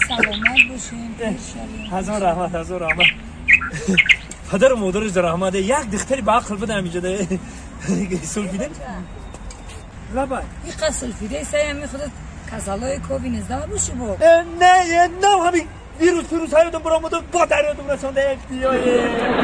سلامت باشین. هزار رحمت پدر و مادر زر احمده یک دختری به عقل بده اینجا ده سلفیده لبای این قصد سلفیده سایمی خودت کسالای کووی نزده باشی با نه همین ویروس های رو برامده با دریادم رسانده بیایه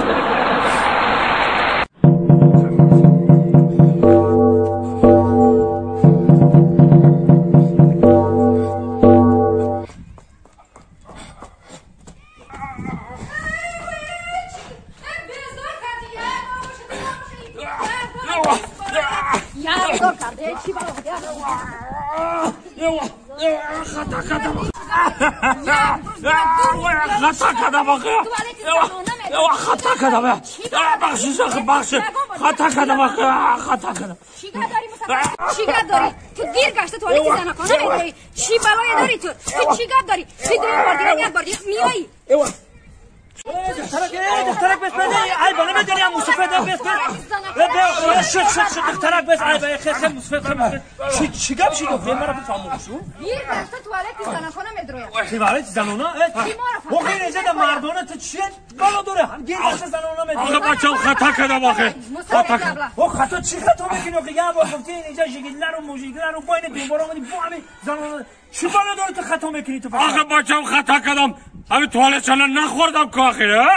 خطا کردم چیکار داری تو دیر گشته توالت زنکانه میداری چی بلایی داری تو چیکار داری تو دیر بار دیگه میایی دخترک بس بده ای بانه میدونی هم مصفه ده بس شد دخترک بس ای خیلی مصفه چیگه بشید دختر مرا بفهمونشون دیر گشته توالت زنکانه میدروی توالت زنانه و خیلی ازده مردانه تو چیه بالا دوره هم دیر گشته زنانه میدروی آخه بچه خطا کردم آخه خطا چی خطا میکنی آخه یه بار گفتی اینجا جگیدلر و موجیدلر و باین دوبار آمدی با همین زنانه چی بالا دوره تو خطا میکنی تو آخه بچه خطا کردم همین توالت چنان نخوردم که آخه